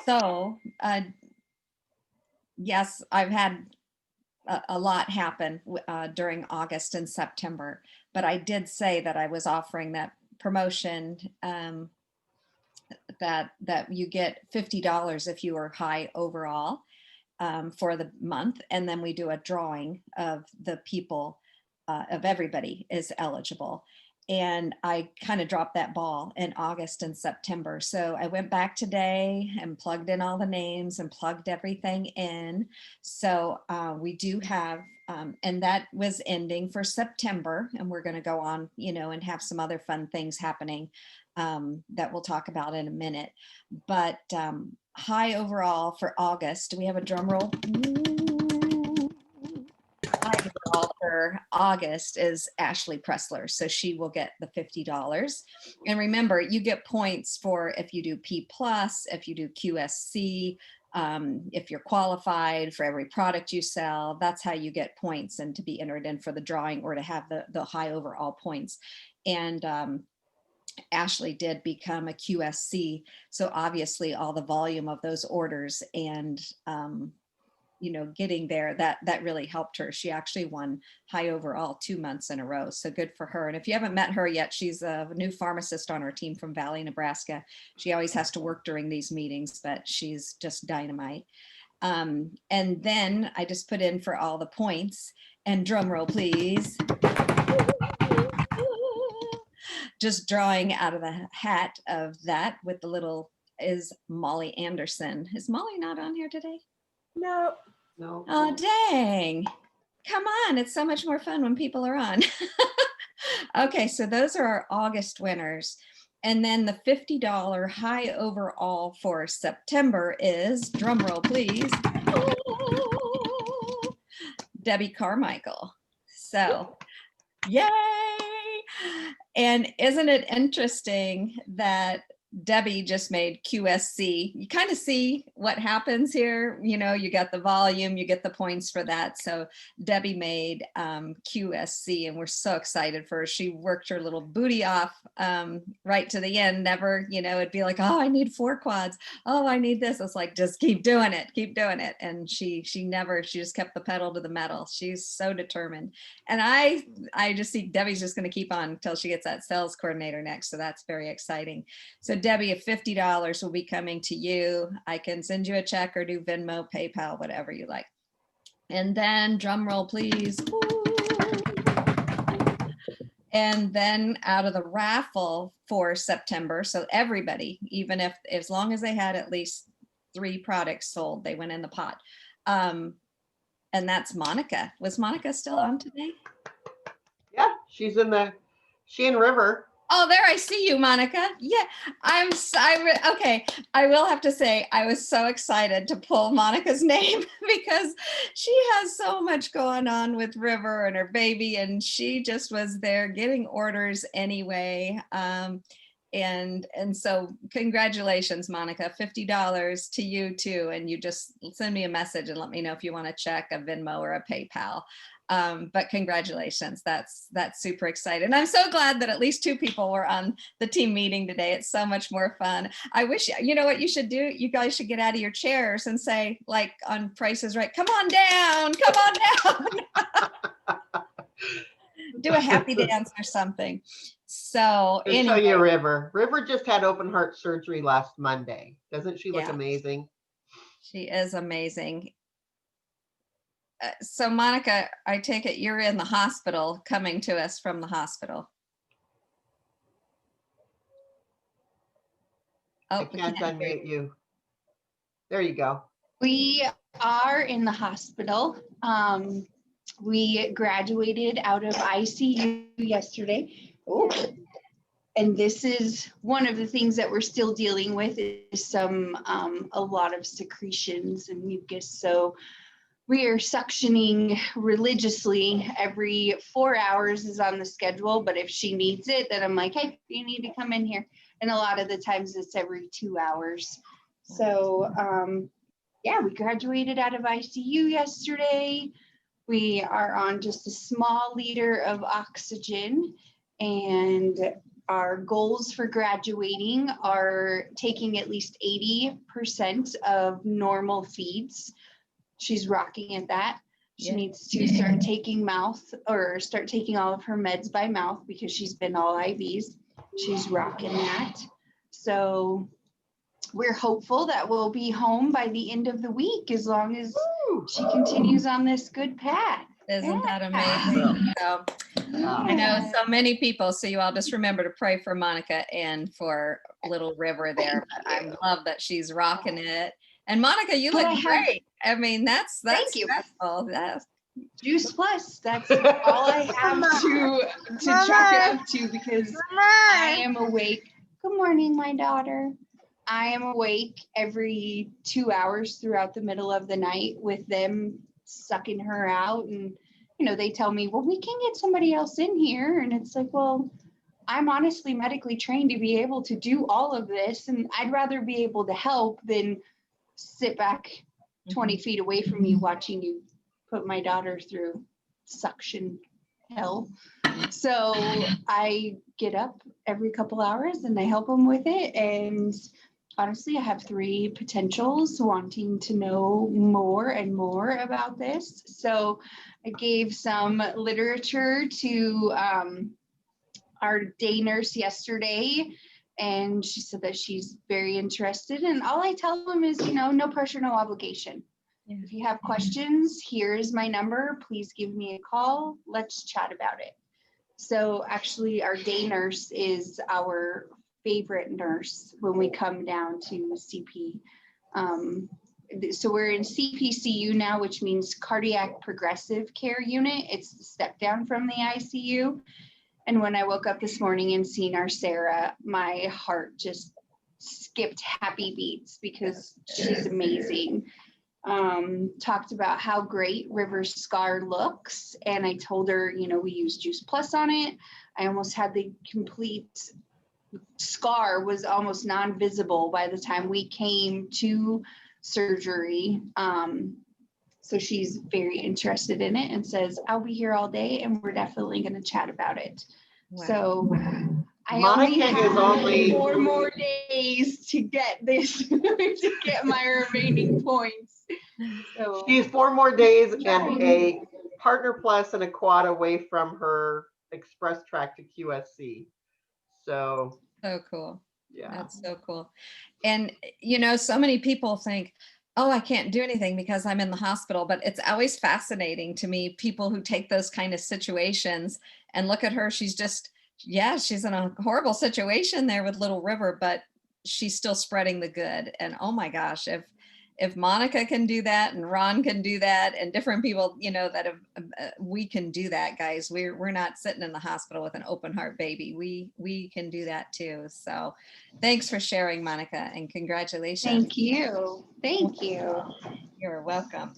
So, yes, I've had a lot happen during August and September, but I did say that I was offering that promotion, that you get $50 if you are high overall, for the month. And then we do a drawing of the people, of everybody is eligible. And I kind of dropped that ball in August and September. So I went back today and plugged in all the names and plugged everything in. So we do have, and that was ending for September. And we're going to go on, and have some other fun things happening, that we'll talk about in a minute. But high overall for August, do we have a drum roll? High overall for August is Ashley Pressler. So she will get the $50. And remember, you get points for if you do P+, if you do QSC, if you're qualified for every product you sell. That's how you get points and to be entered in for the drawing or to have the high overall points. And Ashley did become a QSC. So obviously all the volume of those orders and, getting there, that really helped her. She actually won high overall 2 months in a row. So good for her. And if you haven't met her yet, she's a new pharmacist on our team from Valley, Nebraska. She always has to work during these meetings, but she's just dynamite. And then I just put in for all the points, and drum roll, please. Just drawing out of the hat of that with the little is Molly Anderson. Is Molly not on here today? No. Oh, dang. Come on. It's so much more fun when people are on. Okay, so those are our August winners. And then the $50 high overall for September is, drum roll please, Debbi Carmichael. So, yay! And isn't it interesting that Debbi just made QSC? You kind of see what happens here. You got the volume, you get the points for that. So Debbi made QSC, and we're so excited for her. She worked her little booty off right to the end. Never, it'd be like, oh, I need 4 quads. Oh, I need this. It's like, just keep doing it, keep doing it. And she just kept the pedal to the metal. She's so determined. And I just see Debbie's just going to keep on until she gets that sales coordinator next. So that's very exciting. So Debbi, if $50 will be coming to you, I can send you a check or do Venmo, PayPal, whatever you like. And then drum roll, please. And then out of the raffle for September, so everybody, even if, as long as they had at least 3 products sold, they went in the pot. And that's Monica. Was Monica still on today? Yeah, she and River. Oh, there, I see you, Monica. Yeah, okay. I will have to say, I was so excited to pull Monica's name because she has so much going on with River and her baby, and she just was there getting orders anyway. And so congratulations, Monica, $50 to you too. And you just send me a message and let me know if you want to check a Venmo or a PayPal. But congratulations, that's super exciting. I'm so glad that at least 2 people were on the team meeting today. It's so much more fun. I wish, you know what you should do? You guys should get out of your chairs and say, like on Price is Right, come on down, come on down. Do a happy dance or something. So I'll show you River. River just had open heart surgery last Monday. Doesn't she look amazing? She is amazing. So Monica, I take it you're in the hospital, coming to us from the hospital. Oh, I can't unmute you. There you go. We are in the hospital. We graduated out of ICU yesterday. Oh, and this is one of the things that we're still dealing with is a lot of secretions and mucus. So we are suctioning religiously. Every 4 hours is on the schedule, but if she needs it, then I'm like, hey, you need to come in here. And a lot of the times it's every 2 hours. So yeah, we graduated out of ICU yesterday. We are on just a small liter of oxygen, and our goals for graduating are taking at least 80% of normal feeds. She's rocking at that. She needs to start taking start taking all of her meds by mouth because she's been all IVs. She's rocking that. So we're hopeful that we'll be home by the end of the week as long as she continues on this good path. Isn't that amazing? So I know so many people, so you all just remember to pray for Monica and for little River there. But I love that she's rocking it. And Monica, you look great. I mean, that's stressful. That's Juice Plus. That's all I have to chalk it up to because I am awake. Good morning, my daughter. I am awake every 2 hours throughout the middle of the night with them sucking her out. And, they tell me, well, we can get somebody else in here. And it's like, well, I'm honestly medically trained to be able to do all of this. And I'd rather be able to help than sit back 20 feet away from you watching you put my daughter through suction hell. So I get up every couple hours and I help them with it. And honestly, I have 3 potentials wanting to know more and more about this. So I gave some literature to our day nurse yesterday, and she said that she's very interested. And all I tell them is, no pressure, no obligation. Yeah. If you have questions, here's my number. Please give me a call. Let's chat about it. So actually, our day nurse is our favorite nurse when we come down to CP. So we're in CPCU now, which means Cardiac Progressive Care Unit. It's the step down from the ICU. And when I woke up this morning and seen our Sarah, my heart just skipped happy beats because she's amazing. Talked about how great River's scar looks. And I told her, we use Juice Plus on it. I almost had the complete scar was almost non-visible by the time we came to surgery. So she's very interested in it and says, I'll be here all day and we're definitely going to chat about it. Wow. So I only have 4 more days to get this, to get my remaining points. So she's 4 more days and a Partner Plus and a quad away from her express track to QSC. So cool. Yeah. That's so cool. And, so many people think, oh, I can't do anything because I'm in the hospital. But it's always fascinating to me, people who take those kind of situations and look at her. She's just, she's in a horrible situation there with little River, but she's still spreading the good. And oh my gosh, if Monica can do that and Ron can do that and different people, that have, we can do that, guys. We're not sitting in the hospital with an open heart baby. We can do that too. So thanks for sharing, Monica, and congratulations. Thank you. Thank you. You're welcome.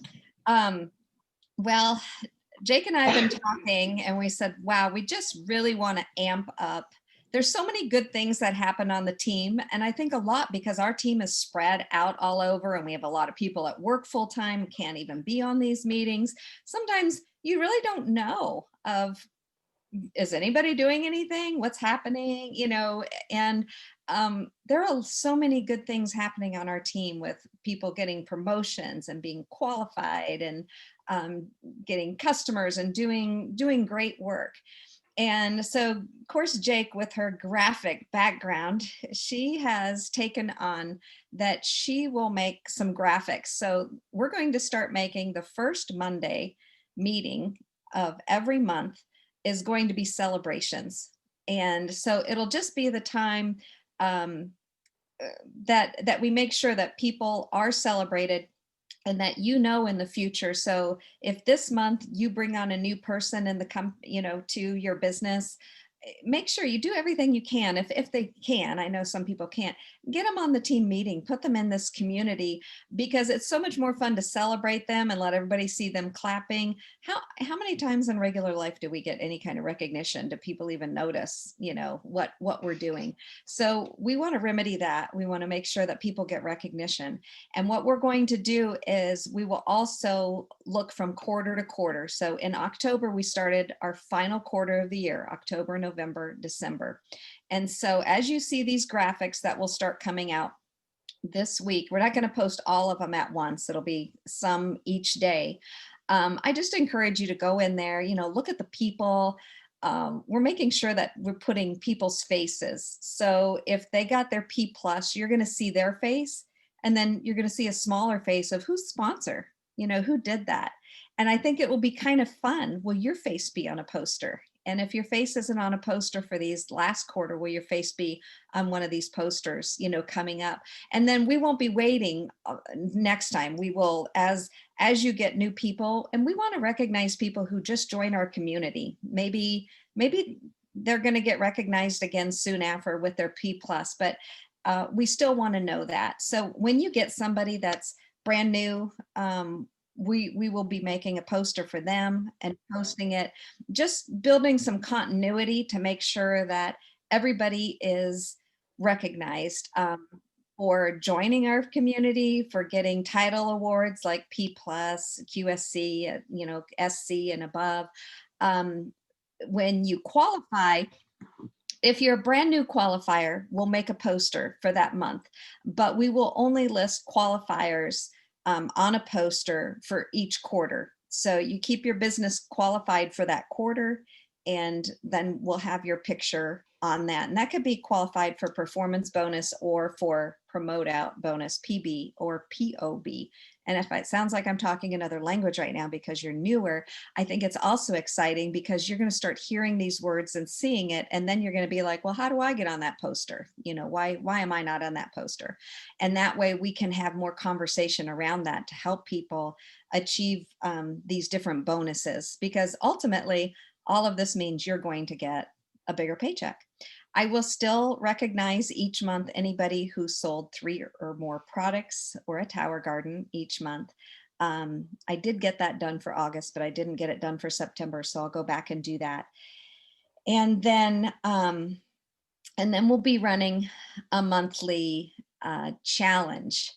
Well, Jake and I have been talking and we said, wow, we just really want to amp up. There's so many good things that happen on the team. And I think a lot because our team is spread out all over and we have a lot of people at work full time, can't even be on these meetings. Sometimes you really don't know is anybody doing anything? What's happening? And there are so many good things happening on our team with people getting promotions and being qualified and getting customers and doing great work. And so, of course, Jake, with her graphic background, she has taken on that she will make some graphics. So we're going to start making the first Monday meeting of every month is going to be celebrations. And so it'll just be the time that we make sure that people are celebrated and that in the future. So if this month you bring on a new person in the to your business, make sure you do everything you can. If they can, I know some people can't, get them on the team meeting, put them in this community because it's so much more fun to celebrate them and let everybody see them clapping. How many times in regular life do we get any kind of recognition? Do people even notice, what we're doing? So we want to remedy that. We want to make sure that people get recognition. And what we're going to do is we will also look from quarter to quarter. So in October, we started our final quarter of the year, October, November, December. And so as you see these graphics that will start coming out this week, we're not going to post all of them at once. It'll be some each day. I just encourage you to go in there, look at the people. We're making sure that we're putting people's faces. So if they got their P+, you're going to see their face, and then you're going to see a smaller face of who's sponsor, who did that. And I think it will be kind of fun. Will your face be on a poster? And if your face isn't on a poster for these last quarter, will your face be on one of these posters, coming up? And then we won't be waiting next time. We will, as you get new people, and we want to recognize people who just join our community. Maybe they're going to get recognized again soon after with their P+, but we still want to know that. So when you get somebody that's brand new, we will be making a poster for them and posting it, just building some continuity to make sure that everybody is recognized for joining our community, for getting title awards like P+, QSC, SC and above. When you qualify, if you're a brand new qualifier, we'll make a poster for that month, but we will only list qualifiers on a poster for each quarter. So you keep your business qualified for that quarter, and then we'll have your picture on that. And that could be qualified for performance bonus or for promote out bonus, PB or POB. And if it sounds like I'm talking another language right now because you're newer, I think it's also exciting because you're going to start hearing these words and seeing it. And then you're going to be like, well, how do I get on that poster? Why am I not on that poster? And that way we can have more conversation around that to help people achieve these different bonuses, because ultimately all of this means you're going to get a bigger paycheck. I will still recognize each month anybody who sold 3 or more products or a tower garden each month. I did get that done for August, but I didn't get it done for September, so I'll go back and do that. And then we'll be running a monthly challenge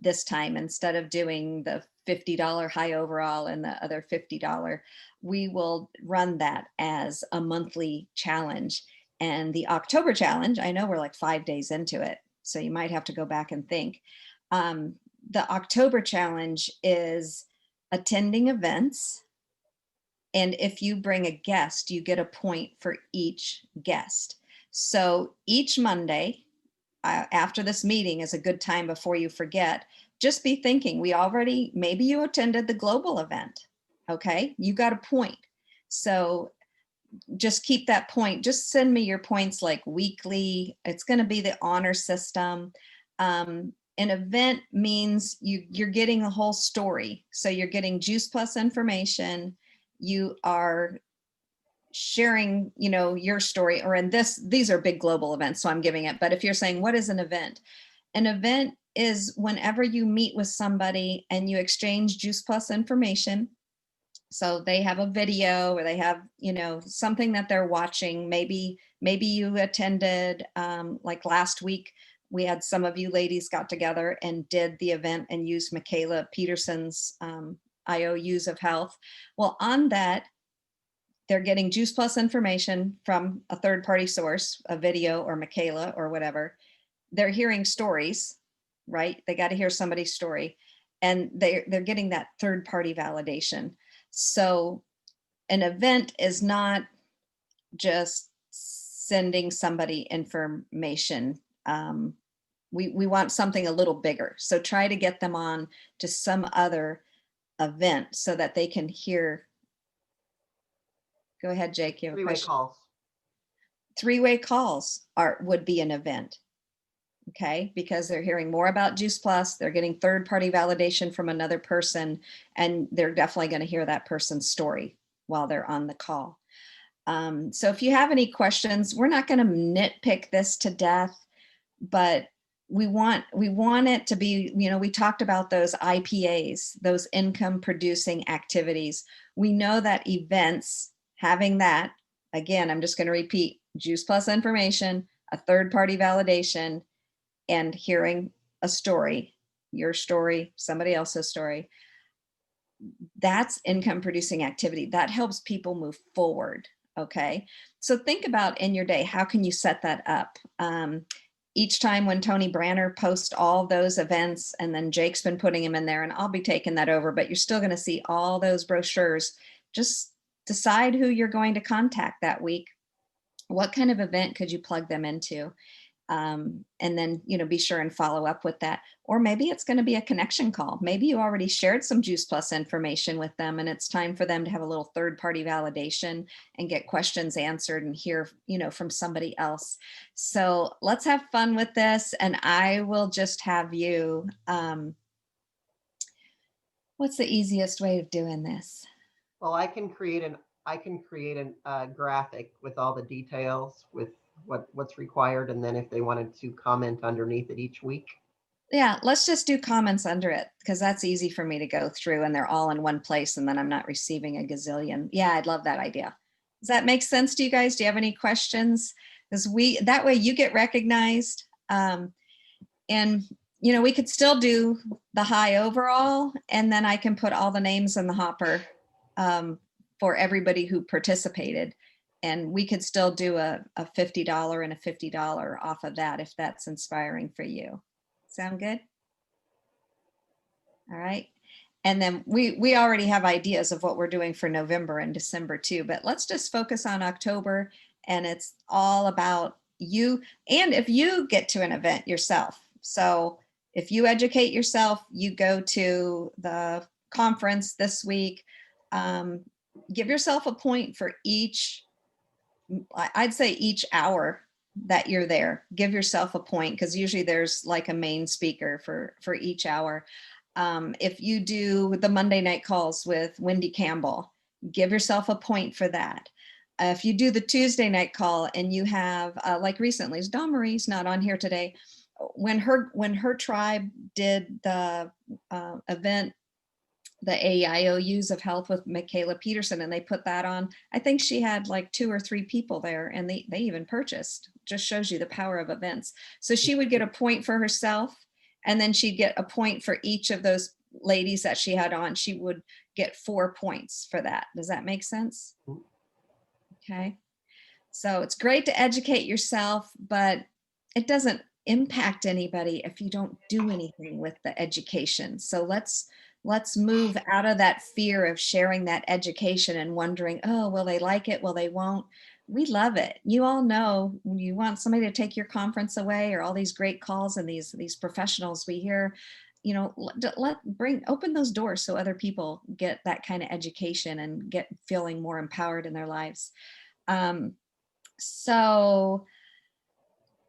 this time. Instead of doing the $50 high overall and the other $50, we will run that as a monthly challenge. And the October challenge, I know we're like 5 days into it, so you might have to go back and think. The October challenge is attending events. And if you bring a guest, you get a point for each guest. So each Monday after this meeting is a good time before you forget. Just be thinking, maybe you attended the global event. Okay, you got a point. So just keep that point. Just send me your points like weekly. It's going to be the honor system. An event means you're getting a whole story. So you're getting Juice Plus information. You are sharing, your story, or these are big global events, so I'm giving it. But if you're saying, what is an event? An event is whenever you meet with somebody and you exchange Juice Plus information. So they have a video, or they have, something that they're watching. Maybe you attended, like last week, we had some of you ladies got together and did the event and used Michaela Peterson's IOUs of Health. Well, on that, they're getting Juice Plus information from a third-party source, a video or Michaela or whatever. They're hearing stories, right? They got to hear somebody's story, and they're getting that third-party validation. So an event is not just sending somebody information. We want something a little bigger. So try to get them on to some other event so that they can hear. Go ahead, Jake. You have a question? Calls. 3-way calls would be an event. Okay, because they're hearing more about Juice Plus, they're getting third-party validation from another person, and they're definitely going to hear that person's story while they're on the call. So if you have any questions, we're not going to nitpick this to death, but we want it to be, we talked about those IPAs, those income producing activities. We know that events, having that, again, I'm just going to repeat, Juice Plus information, a third-party validation, and hearing a story, your story, somebody else's story. That's income producing activity. That helps people move forward. Okay. So think about in your day, how can you set that up? Each time when Tony Branner posts all those events, and then Jake's been putting them in there, and I'll be taking that over, but you're still going to see all those brochures. Just decide who you're going to contact that week. What kind of event could you plug them into? And then, be sure and follow up with that. Or maybe it's going to be a connection call. Maybe you already shared some Juice Plus information with them, and it's time for them to have a little third-party validation and get questions answered and hear, from somebody else. So let's have fun with this. And I will just have you, what's the easiest way of doing this? Well, I can create a graphic with all the details with what's required, and then if they wanted to comment underneath it each week. Yeah, let's just do comments under it, because that's easy for me to go through and they're all in one place, and then I'm not receiving a gazillion. Yeah, I'd love that idea. Does that make sense to you guys? Do you have any questions? Because that way you get recognized. And we could still do the high overall, and then I can put all the names in the hopper for everybody who participated. And we could still do a $50 and a $50 off of that if that's inspiring for you. Sound good? All right. And then we already have ideas of what we're doing for November and December too, but let's just focus on October, and it's all about you. And if you get to an event yourself, so if you educate yourself, you go to the conference this week, give yourself a point for I'd say each hour that you're there. Give yourself a point, because usually there's like a main speaker for each hour. If you do the Monday night calls with Wendy Campbell, give yourself a point for that. If you do the Tuesday night call and you have, like recently, Dawn Marie's not on here today. When her tribe did the event, the AIOUs of Health with Michaela Peterson, and they put that on, I think she had like 2 or 3 people there, and they even purchased. Just shows you the power of events. So she would get a point for herself, and then she'd get a point for each of those ladies that she had on. She would get 4 points for that. Does that make sense? Okay. So it's great to educate yourself, but it doesn't impact anybody if you don't do anything with the education. So let's move out of that fear of sharing that education and wondering, oh, will they like it? Will they won't? We love it. You all know when you want somebody to take your conference away, or all these great calls and these professionals we hear, open those doors so other people get that kind of education and get feeling more empowered in their lives. So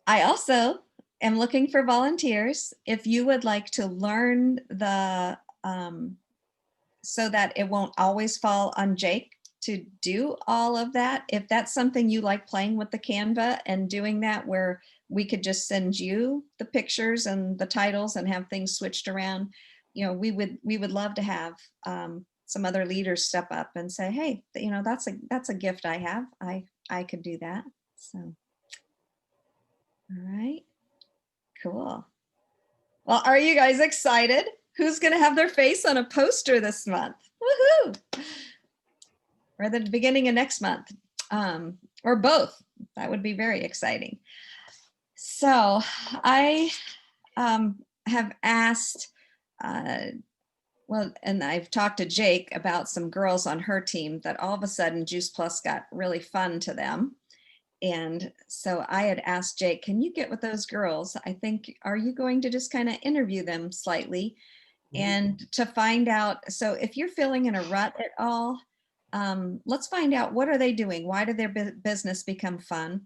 I also am looking for volunteers. If you would like to learn so that it won't always fall on Jake to do all of that. If that's something you like, playing with the Canva and doing that, where we could just send you the pictures and the titles and have things switched around, we would love to have some other leaders step up and say, hey, that's a gift I have. I could do that. So, all right, cool. Well, are you guys excited? Who's going to have their face on a poster this month? Woohoo! Or the beginning of next month, or both. That would be very exciting. So I have asked, and I've talked to Jake about some girls on her team that all of a sudden Juice Plus got really fun to them. And so I had asked Jake, can you get with those girls? I think, are you going to just kind of interview them slightly and to find out? So if you're feeling in a rut at all, let's find out, what are they doing? Why did their business become fun?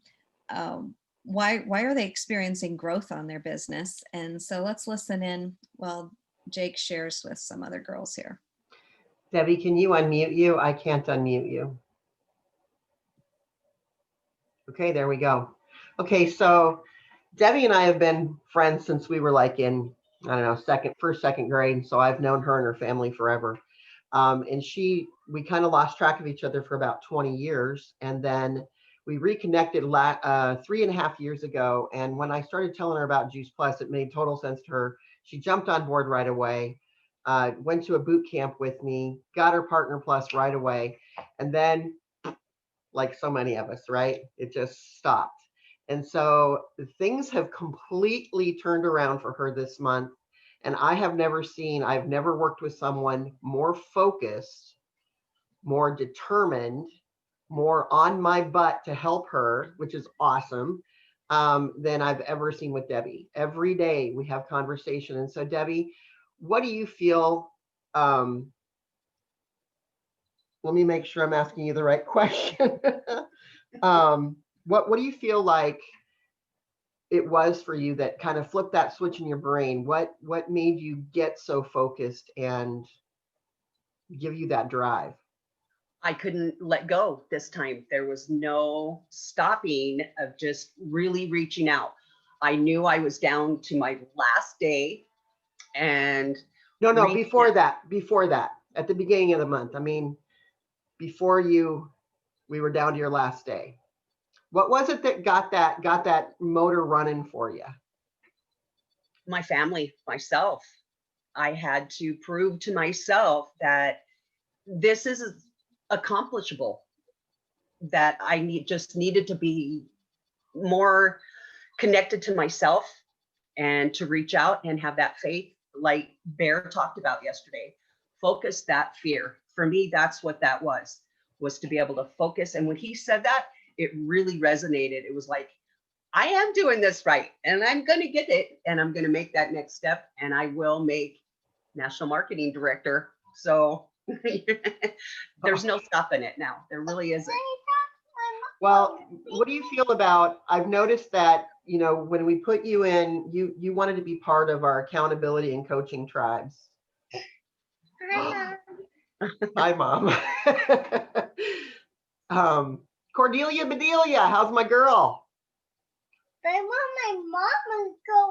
Why are they experiencing growth on their business? And so let's listen in while Jake shares with some other girls here. Debbie, can you unmute you? I can't unmute you. Okay, there we go. Okay, so Debbie and I have been friends since we were like in, I don't know, first, second grade. So I've known her and her family forever. And we kind of lost track of each other for about 20 years. And then we reconnected 3.5 years ago. And when I started telling her about Juice Plus, it made total sense to her. She jumped on board right away, went to a boot camp with me, got her Partner Plus right away. And then like so many of us, right? It just stopped. And so things have completely turned around for her this month. And I've never worked with someone more focused, more determined, more on my butt to help her, which is awesome, than I've ever seen with Debbi. Every day we have conversation. And so Debbi, what do you feel? Let me make sure I'm asking you the right question. What do you feel like it was for you that kind of flipped that switch in your brain? What made you get so focused and give you that drive? I couldn't let go this time. There was no stopping of just really reaching out. I knew I was down to my last day, and No, reaching before out. that, at the beginning of the month. I mean, before we were down to your last day. What was it that got that motor running for you? My family, myself. I had to prove to myself that this is accomplishable, that I just needed to be more connected to myself and to reach out and have that faith, like Bear talked about yesterday. Focus that fear. For me, that's what that was to be able to focus. And when he said that, it really resonated. It was like, I am doing this right, and I'm going to get it, and I'm going to make that next step, and I will make national marketing director. So there's no stopping it now. There really isn't. Well, what do you feel about, I've noticed that, when we put you in, you wanted to be part of our accountability and coaching tribes. Hi, Mom. Cordelia Bedelia, how's my girl? I want my mom to go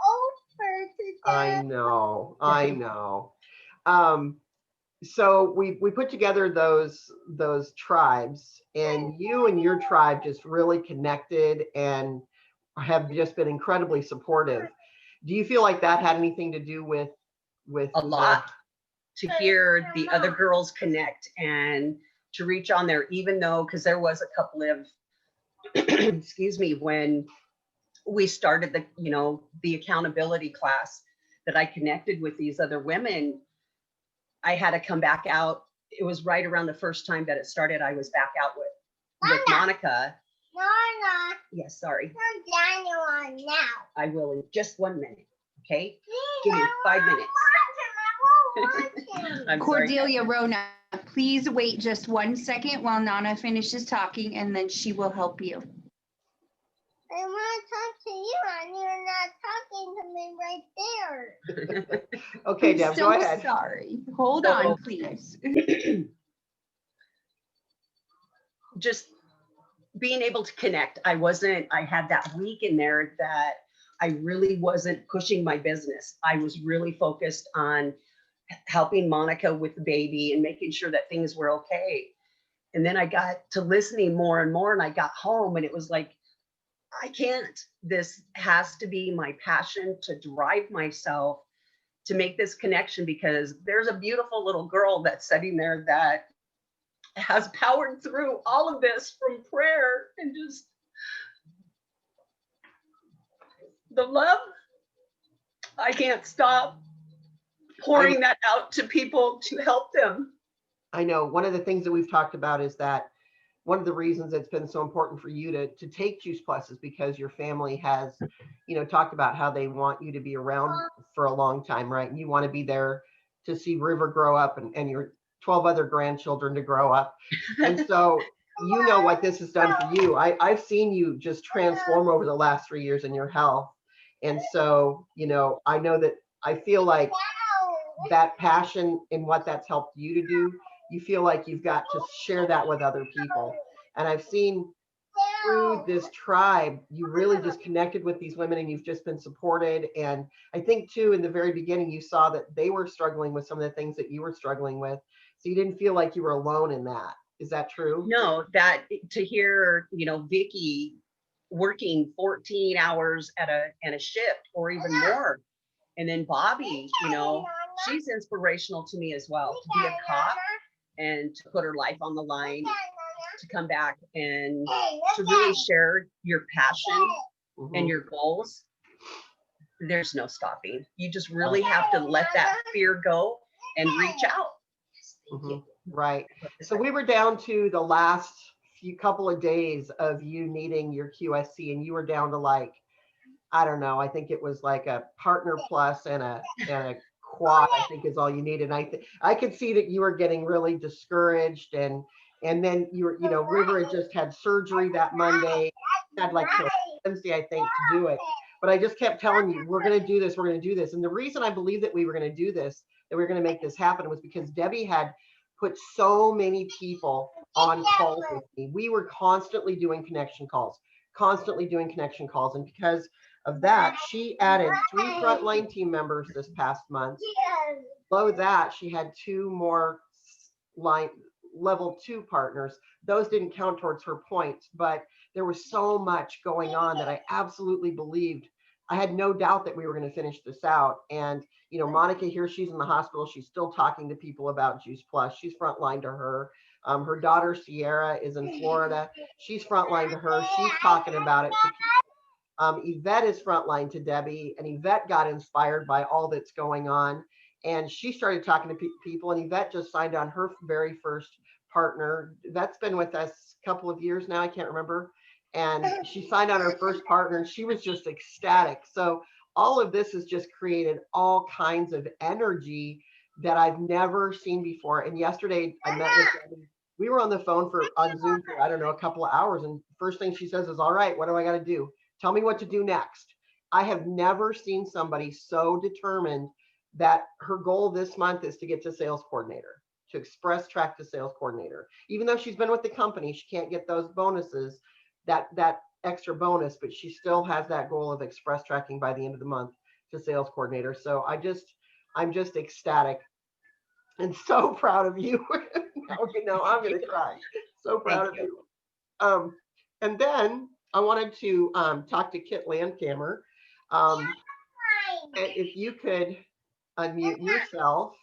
over to I know. So we put together those tribes, and you and your tribe just really connected and have just been incredibly supportive. Do you feel like that had anything to do with A lot. To hear the other girls connect and to reach on there, even though, because there was a couple of, excuse me, when we started the accountability class, that I connected with these other women. I had to come back out. It was right around the first time that it started. I was back out with Monica. Nana? Yes, sorry. Turn Daniel on now. I will in just 1 minute. Okay. Give me 5 minutes. I'm sorry. Cordelia Rona, please wait just 1 second while Nana finishes talking, and then she will help you. I want to talk to you, and you're not talking to me right there. Okay, Deb, So go ahead. sorry. Hold on, please. Just being able to connect. I had that week in there that I really wasn't pushing my business. I was really focused on helping Monica with the baby and making sure that things were okay. And then I got to listening more and more, and I got home, and it was like, I can't. This has to be my passion to drive myself to make this connection, because there's a beautiful little girl that's sitting there that has powered through all of this from prayer and just the love. I can't stop pouring that out to people to help them. I know one of the things that we've talked about is that one of the reasons it's been so important for you to take Juice Plus is because your family has, talked about how they want you to be around for a long time, right? And you want to be there to see River grow up and your 12 other grandchildren to grow up. And so, what this has done for you. I've seen you just transform over the last 3 years in your health. And so, I know that I feel like that passion and what that's helped you to do, you feel like you've got to share that with other people. And I've seen through this tribe, you really just connected with these women and you've just been supported. And I think too, in the very beginning, you saw that they were struggling with some of the things that you were struggling with. So you didn't feel like you were alone in that. Is that true? No, that to hear, Vicky working 14 hours at a shift or even more. And then Bobby, she's inspirational to me as well, to be a cop and to put her life on the line. to come back and to really share your passion Mhm. and your goals, there's no stopping. You just really have to let that fear go and reach out. Mhm. Right. So we were down to the last couple of days of you needing your QSC, and you were down to like, I don't know, I think it was like a partner plus and a quad, I think is all you needed. And I could see that you were getting really discouraged, and then you were, River had just had surgery that Monday, had like till Wednesday, I think, to do it. But I just kept telling you, we're going to do this, we're going to do this. And the reason I believe that we were going to do this, that we were going to make this happen, was because Debbi had put so many people on calls with me. We were constantly doing connection calls. And because of that, she added 3 frontline team members this past month. Below that, she had 2 more level 2 partners. Those didn't count towards her points, but there was so much going on that I absolutely believed. I had no doubt that we were going to finish this out. And Monica here, she's in the hospital. She's still talking to people about Juice Plus. She's frontline to her. Her daughter Sierra is in Florida. She's frontline to her. She's talking about it to people. Yvette is frontline to Debbi, and Yvette got inspired by all that's going on, and she started talking to people. And Yvette just signed on her very first partner. Yvette's been with us a couple of years now. I can't remember. And she signed on her first partner, and she was just ecstatic. So all of this has just created all kinds of energy that I've never seen before. And yesterday I met with Debbi. We were on the phone on Zoom for, I don't know, a couple of hours. And first thing she says is, all right, what do I got to do? Tell me what to do next. I have never seen somebody so determined that her goal this month is to get to sales coordinator, to express track to sales coordinator. Even though she's been with the company, she can't get those bonuses, that extra bonus, but she still has that goal of express tracking by the end of the month to sales coordinator. So I'm just ecstatic and so proud of you. Okay, now I'm going to cry. So proud of you. And then I wanted to talk to Kit Landkamer. And if you could unmute yourself.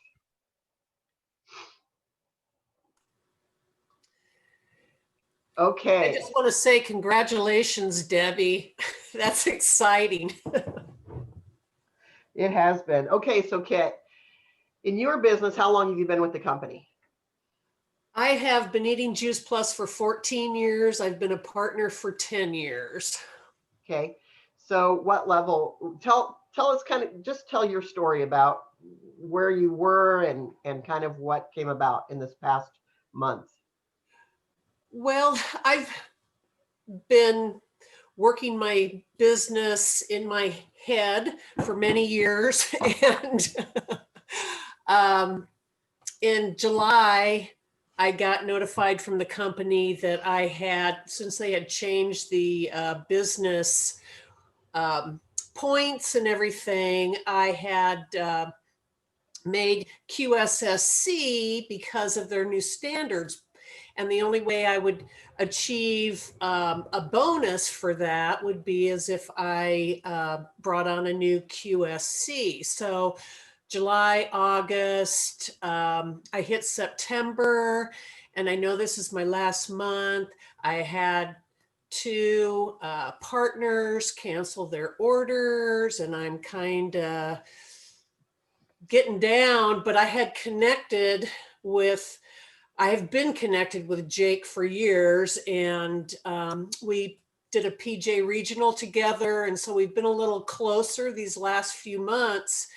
Okay. I just want to say congratulations, Debbi. That's exciting. It has been. Okay, so Kit, in your business, how long have you been with the company? I have been eating Juice Plus for 14 years. I've been a partner for 10 years. Okay, so what level? Tell us just tell your story about where you were and kind of what came about in this past month. Well, I've been working my business in my head for many years. And in July, I got notified from the company that I had, since they had changed the business points and everything, I had made QSSC because of their new standards. And the only way I would achieve a bonus for that would be as if I brought on a new QSC. So July, August, I hit September, and I know this is my last month. I had 2 partners cancel their orders, and I'm kind of getting down, but I have been connected with Jake for years, and we did a PJ regional together. And so we've been a little closer these last few months.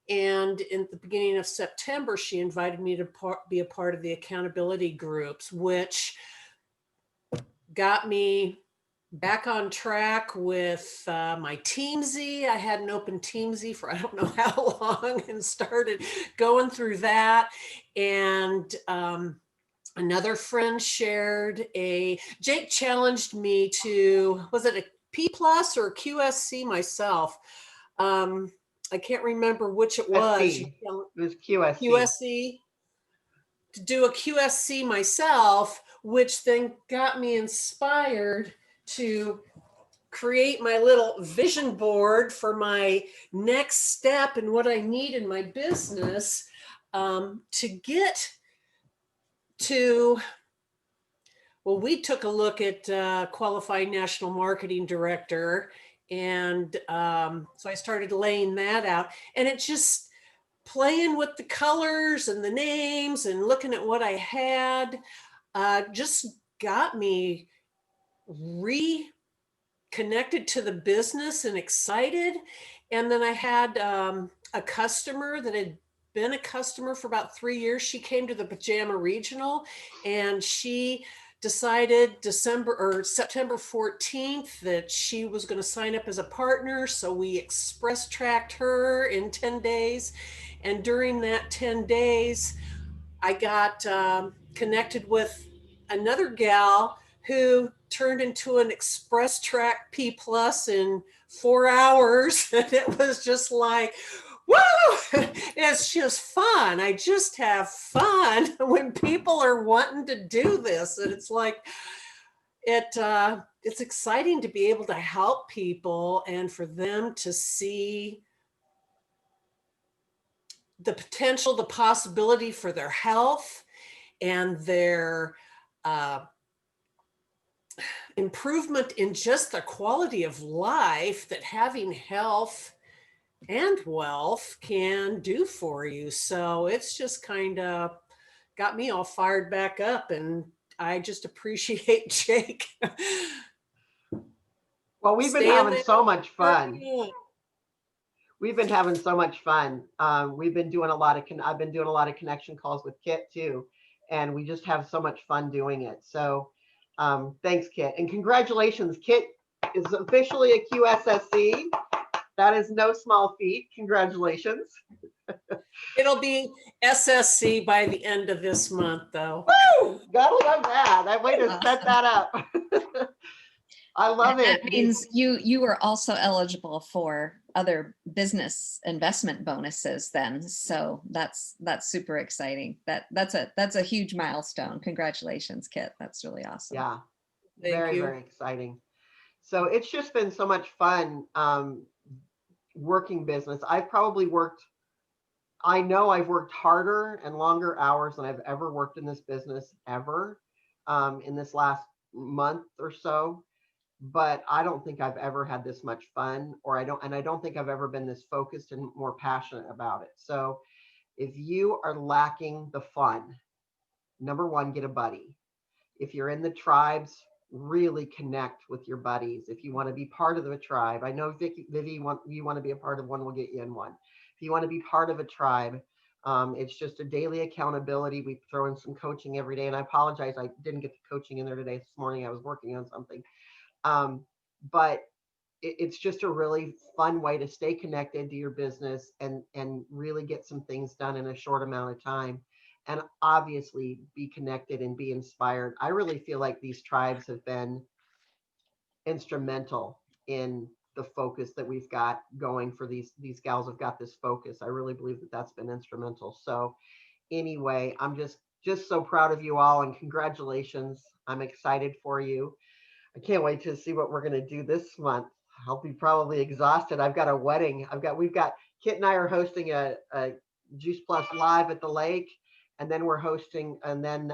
And in the beginning of September, she invited me to be a part of the accountability groups, which got me back on track with my Teamsy. I hadn't opened Teamsy for I don't know how long, and started going through that. And another friend shared Jake challenged me to, was it a P plus or a QSC myself? I can't remember which it was. It was QSC. QSC. To do a QSC myself, which then got me inspired to create my little vision board for my next step and what I need in my business to get to Well, we took a look at qualified national marketing director. And so I started laying that out, and it just playing with the colors and the names and looking at what I had just got me reconnected to the business and excited. And then I had a customer that had been a customer for about 3 years. She came to the Pajama Regional, and she decided September 14th that she was going to sign up as a partner. So we express tracked her in 10 days. And during that 10 days, I got connected with another gal who turned into an express track P plus in 4 hours. And it was just like, woo, it's just fun. I just have fun when people are wanting to do this. And it's like, it's exciting to be able to help people and for them to see the potential, the possibility for their health and their improvement in just their quality of life that having health and wealth can do for you. So it's just kind of got me all fired back up, and I just appreciate Jake. Well, we've been having so much fun. We've been having so much fun. We've been doing a lot of, I've been doing a lot of connection calls with Kit too. And we just have so much fun doing it. So thanks, Kit. And congratulations, Kit is officially a QSSC. That is no small feat. Congratulations. It'll be SSC by the end of this month, though. Woo! Gotta love that. That way to set that up. I love it. That means you are also eligible for other business investment bonuses then. So that's super exciting. That's a huge milestone. Congratulations, Kit. That's really awesome. Yeah. Thank you. Very exciting. So it's just been so much fun working business. I know I've worked harder and longer hours than I've ever worked in this business ever in this last month or so. But I don't think I've ever had this much fun, I don't think I've ever been this focused and more passionate about it. So if you are lacking the fun, number one, get a buddy. If you're in the tribes, really connect with your buddies. If you want to be part of a tribe, I know Vivi, you want to be a part of one, we'll get you in one. If you want to be part of a tribe, it's just a daily accountability. We throw in some coaching every day, and I apologize, I didn't get the coaching in there today. This morning I was working on something. But it's just a really fun way to stay connected to your business and really get some things done in a short amount of time, and obviously be connected and be inspired. I really feel like these tribes have been instrumental in the focus that we've got going for these gals have got this focus. I really believe that that's been instrumental. So anyway, I'm just so proud of you all, and congratulations. I'm excited for you. I can't wait to see what we're going to do this month. I'll be probably exhausted. I've got a wedding. Kit and I are hosting a Juice Plus Live at the lake. And then we're hosting, and then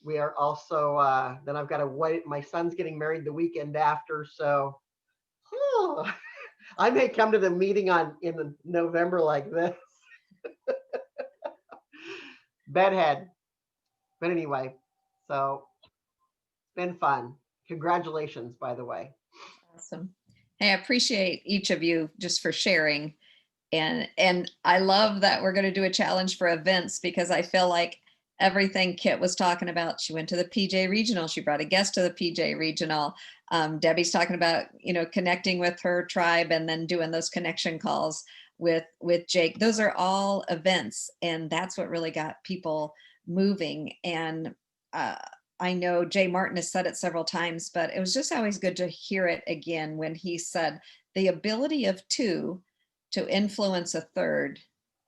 we are also, then I've got a wedding. My son's getting married the weekend after. So I may come to the meeting in November like this. Bedhead. But anyway, so it's been fun. Congratulations, by the way. Awesome. Hey, I appreciate each of you just for sharing. And I love that we're going to do a challenge for events, because I feel like everything Kit was talking about, she went to the PJ Regional, she brought a guest to the PJ Regional. Debbie's talking about, connecting with her tribe and then doing those connection calls with Jake. Those are all events, and that's what really got people moving. And I know Jay Martin has said it several times, but it was just always good to hear it again when he said the ability of two to influence a third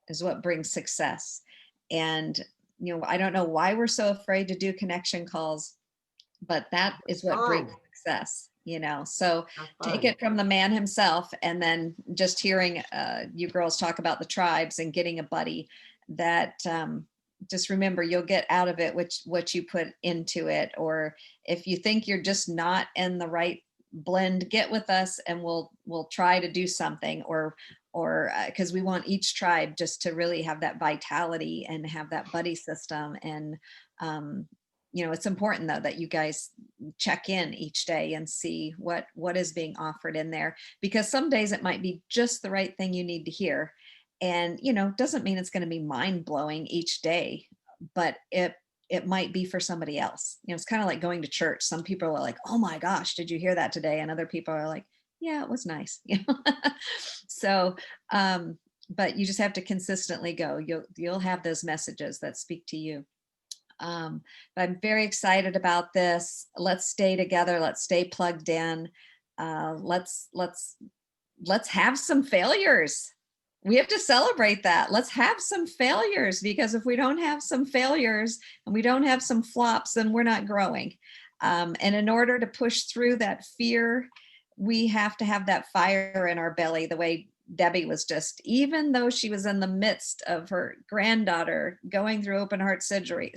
is what brings success. And, I don't know why we're so afraid to do connection calls, but that is what brings success, So take it from the man himself, and then just hearing you girls talk about the tribes and getting a buddy that just remember, you'll get out of it what you put into it. Or if you think you're just not in the right blend, get with us and we'll try to do something. Or because we want each tribe just to really have that vitality and have that buddy system. And it's important though that you guys check in each day and see what is being offered in there, because some days it might be just the right thing you need to hear. And doesn't mean it's going to be mind-blowing each day, but it might be for somebody else. It's kind of like going to church. Some people are like, oh my gosh, did you hear that today? And other people are like, yeah, it was nice. So but you just have to consistently go. You'll have those messages that speak to you. But I'm very excited about this. Let's stay together. Let's stay plugged in. Let's have some failures. We have to celebrate that. Let's have some failures, because if we don't have some failures and we don't have some flops, then we're not growing. And in order to push through that fear, we have to have that fire in our belly, the way Debbi was just, even though she was in the midst of her granddaughter going through open heart surgery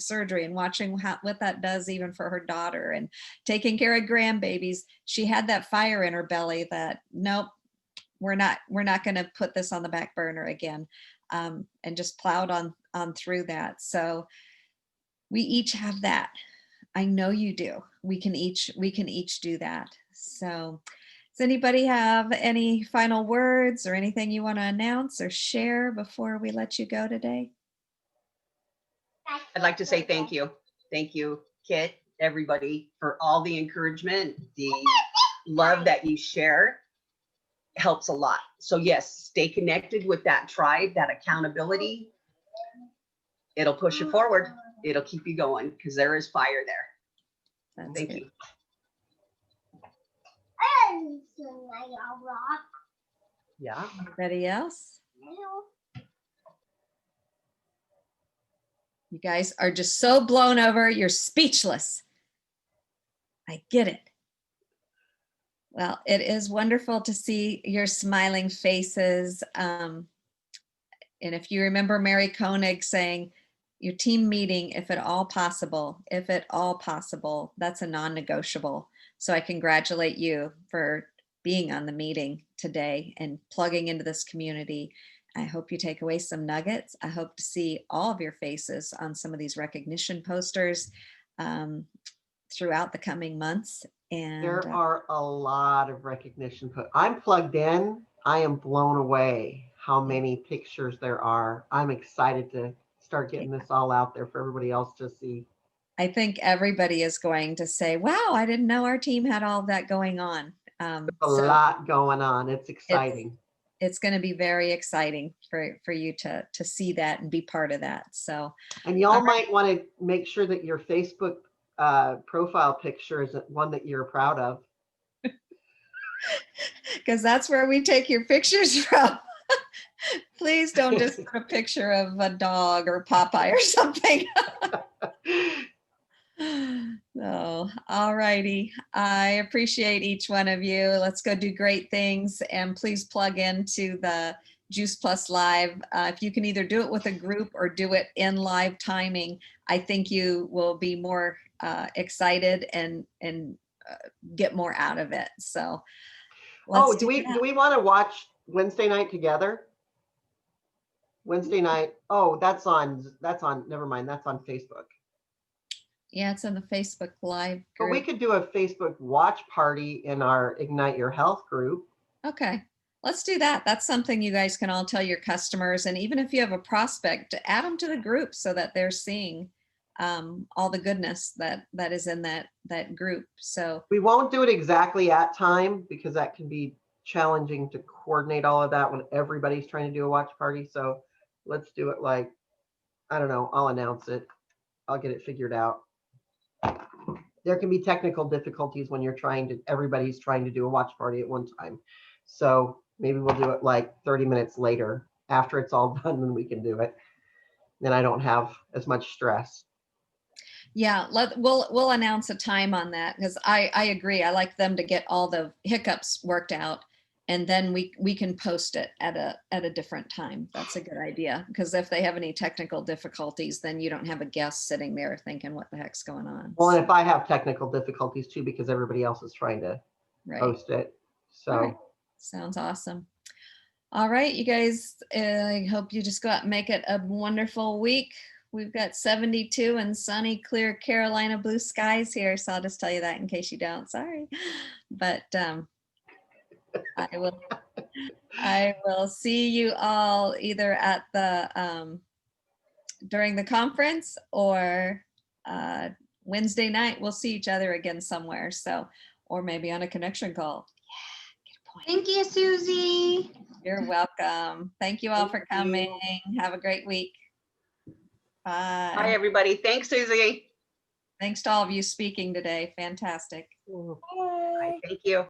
and watching what that does even for her daughter and taking care of grandbabies, she had that fire in her belly that, nope, we're not going to put this on the back burner again, and just plowed on through that. So we each have that. I know you do. We can each do that. So does anybody have any final words or anything you want to announce or share before we let you go today? I'd like to say thank you. Thank you, Kit, everybody, for all the encouragement, the love that you share. Helps a lot. So yes, stay connected with that tribe, that accountability. It'll push you forward. It'll keep you going, because there is fire there. That's Thank good. you. Yeah. Anybody else? You guys are just so blown over. You're speechless. I get it. Well, it is wonderful to see your smiling faces. And if you remember Mary Koenig saying, your team meeting, if at all possible, that's a non-negotiable. So I congratulate you for being on the meeting today and plugging into this community. I hope you take away some nuggets. I hope to see all of your faces on some of these recognition posters throughout the coming months. And there are a lot of recognition. I'm plugged in. I am blown away how many pictures there are. I'm excited to start getting this all out there for everybody else to see. I think everybody is going to say, wow, I didn't know our team had all that going on. A lot going on. It's exciting. It's going to be very exciting for you to see that and be part of that. So, and y'all might want to make sure that your Facebook profile picture is one that you're proud of. Because that's where we take your pictures from. Please don't just put a picture of a dog or Popeye or something. No, all righty. I appreciate each one of you. Let's go do great things, and please plug into the Juice Plus Live. If you can either do it with a group or do it in live timing, I think you will be more excited and get more out of it. So, do we want to watch Wednesday night together? Wednesday night. Oh, that's on. Never mind. That's on Facebook. Yeah, it's in the Facebook Live group. But we could do a Facebook watch party in our Ignite Your Health group. Okay, let's do that. That's something you guys can all tell your customers. And even if you have a prospect, add them to the group so that they're seeing all the goodness that is in that group. So we won't do it exactly at time, because that can be challenging to coordinate all of that when everybody's trying to do a watch party. So let's do it like, I don't know, I'll announce it. I'll get it figured out. There can be technical difficulties when everybody's trying to do a watch party at one time. So maybe we'll do it like 30 minutes later after it's all done, then we can do it. Then I don't have as much stress. Yeah, we'll announce a time on that, because I agree. I like them to get all the hiccups worked out And then we can post it at a different time. That's a good idea, because if they have any technical difficulties, then you don't have a guest sitting there thinking, what the heck's going on? Well, and if I have technical difficulties too, because everybody else is trying to Right. post it. So, All right. Sounds awesome. All right, you guys, I hope you just go out and make it a wonderful week. We've got 72 and sunny, clear Carolina blue skies here. So I'll just tell you that in case you don't. Sorry. But I will see you all either at the during the conference or Wednesday night. We'll see each other again somewhere. So, or maybe on a connection call. Yeah, get a point. Thank you, Susie. You're welcome. Thank you all for Thank you. coming. Have a great week. Bye. Bye, everybody. Thanks, Susie. Thanks to all of you speaking today. Fantastic. mm. Bye. Thank you.